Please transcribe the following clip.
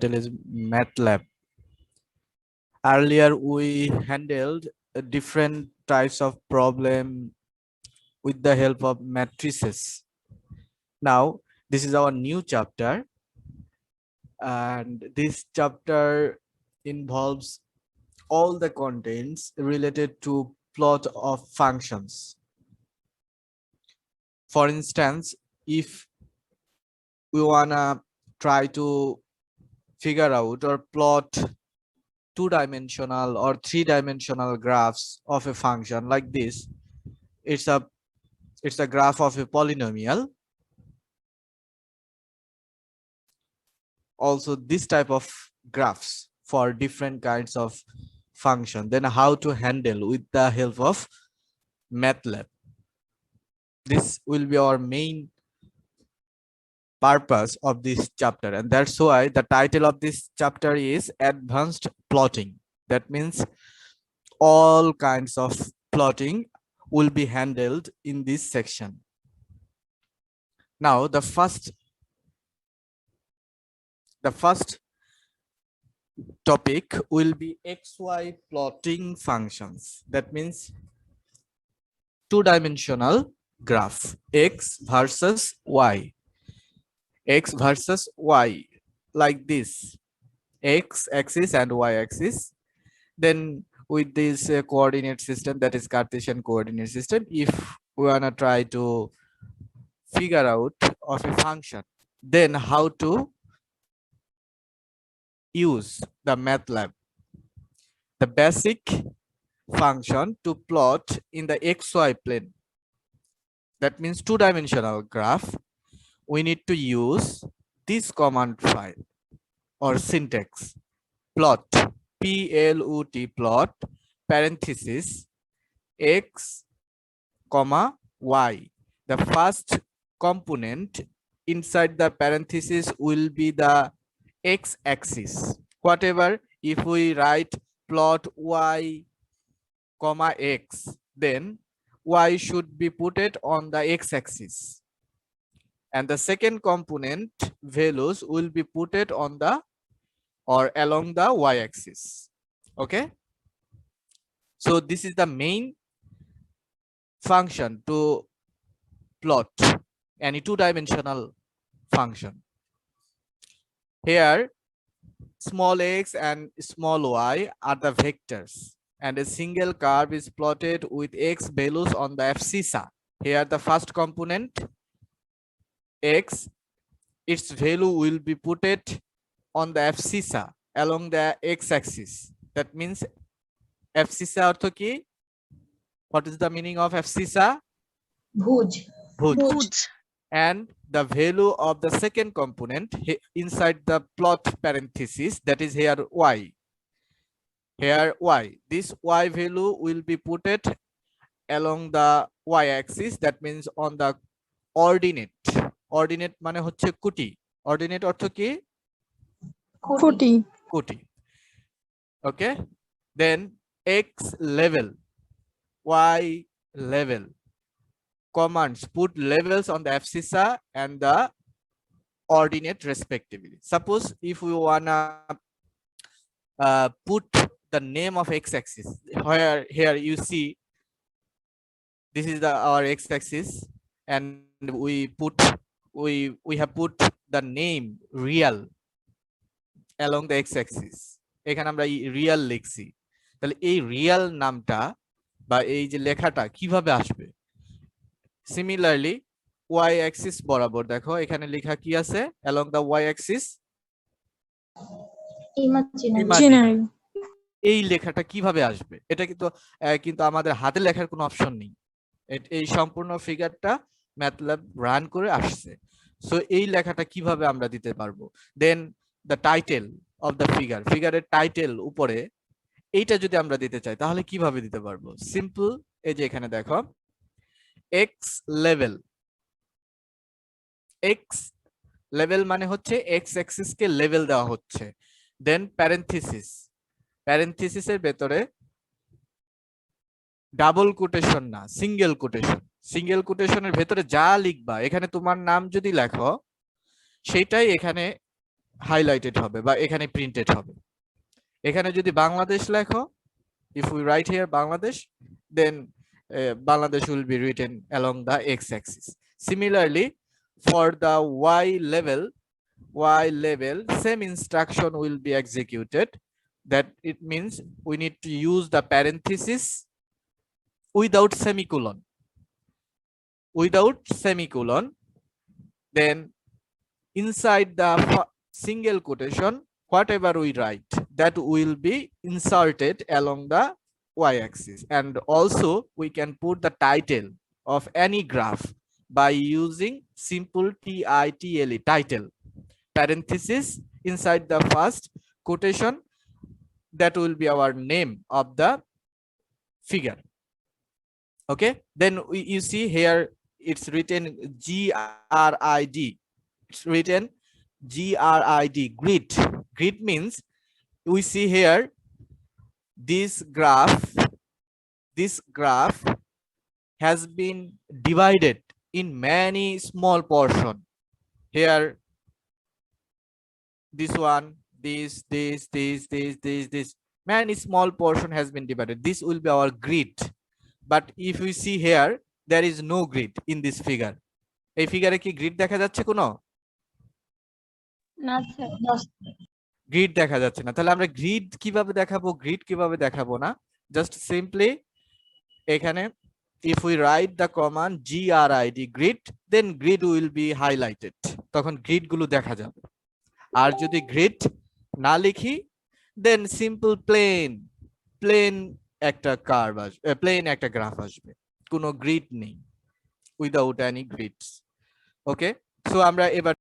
is MATLAB. Earlier, we handled different types of problem with the help of matrices. Now, this is our new chapter, and this chapter involves all the contents related to plot of functions. For instance, if we wanna try to figure out or plot two-dimensional or three-dimensional graphs of a function like this, it's a graph of a polynomial. Also this type of graphs for different kinds of function, then how to handle with the help of MATLAB. This will be our main purpose of this chapter, and that's why the title of this chapter is Advanced Plotting. That means all kinds of plotting will be handled in this section. Now the first topic will be XY plotting functions. That means two-dimensional graph, X versus Y. X versus Y, like this, X axis and Y axis. Then with this coordinate system, that is Cartesian coordinate system, if we wanna try to figure out of a function, then how to use the MATLAB, the basic function to plot in the XY plane. That means two-dimensional graph. We need to use this command file or syntax, plot, P-L-O-T, plot, parenthesis, X, comma, Y. The first component inside the parenthesis will be the X-axis. Whatever, if we write plot Y, comma, X, then Y should be put it on the X-axis. And the second component values will be put it on the or along the Y-axis. Okay. So this is the main function to plot any two-dimensional function. Here, small x and small y are the vectors, and a single curve is plotted with x values on the abscissa. Here, the first component, x, its value will be put it on the abscissa along the x-axis. That means abscissa ortho ki? What is the meaning of abscissa? Bhuj. Bhuj. And the value of the second component inside the plot parenthesis, that is here y. Here y. This y value will be put it along the y-axis. That means on the ordinate. Ordinate mane hocche kuti. Ordinate ortho ki? Kuti. Kuti. Okay. Then x level, y level. Commands put levels on the abscissa and the ordinate respectively. Suppose if we wanna put the name of x-axis, where here you see this is our x-axis, and we have put the name real along the x-axis. এখানে আমরা real লিখছি, তাহলে এই real নামটা বা এই যে লেখাটা কিভাবে আসবে? Similarly, y-axis বরাবর দেখো এখানে লেখা কি আছে along the y-axis? Imaginary. এই লেখাটা কিভাবে আসবে? এটা কিন্তু আমাদের হাতে লেখার কোনো অপশন নেই। এই সম্পূর্ণ ফিগারটা MATLAB রান করে আসছে। সো এই লেখাটা কিভাবে আমরা দিতে পারবো? Then the title of the figure, ফিগারের টাইটেল উপরে এইটা যদি আমরা দিতে চাই তাহলে কিভাবে দিতে পারবো? সিম্পল, এই যে এখানে দেখো x level. x level মানে হচ্ছে x axis কে লেভেল দেওয়া হচ্ছে। দেন প্যারেনথিসিস, প্যারেনথিসিসের ভেতরে ডাবল কোটেশন না, সিঙ্গেল কোটেশন। সিঙ্গেল কোটেশনের ভেতরে যা লিখবা, এখানে তোমার নাম যদি লেখো সেটাই এখানে হাইলাইটেড হবে বা এখানে প্রিন্টেড হবে। এখানে যদি বাংলাদেশ লেখো, if we write here Bangladesh, then Bangladesh will be written along the x-axis. Similarly, for the y level, same instruction will be executed. That it means we need to use the parenthesis without semicolon. Without semicolon, then inside the single quotation, whatever we write, that will be inserted along the y-axis. And also we can put the title of any graph by using simple title, title, parenthesis inside the first quotation, that will be our name of the figure. Okay, then you see here it's written GRID. It's written GRID, grid. Grid means we see here this graph has been divided in many small portion. Here this one, this, many small portion has been divided. This will be our grid. But if we see here, there is no grid in this figure. এই ফিগারে কি grid দেখা যাচ্ছে কোনো? না sir, grid দেখা যাচ্ছে না। তাহলে আমরা গ্রিড কিভাবে দেখাবো, গ্রিড কিভাবে দেখাবো না, জাস্ট সিম্পলি এখানে if we write the command grid grid, then grid will be highlighted, তখন গ্রিড গুলো দেখা যাবে। আর যদি গ্রিড না লিখি, then simple plain একটা কার্ভ আসবে, প্লেন একটা গ্রাফ আসবে, কোনো গ্রিড নেই, উইদাউট এনি গ্রিডস। ওকে, সো আমরা এবার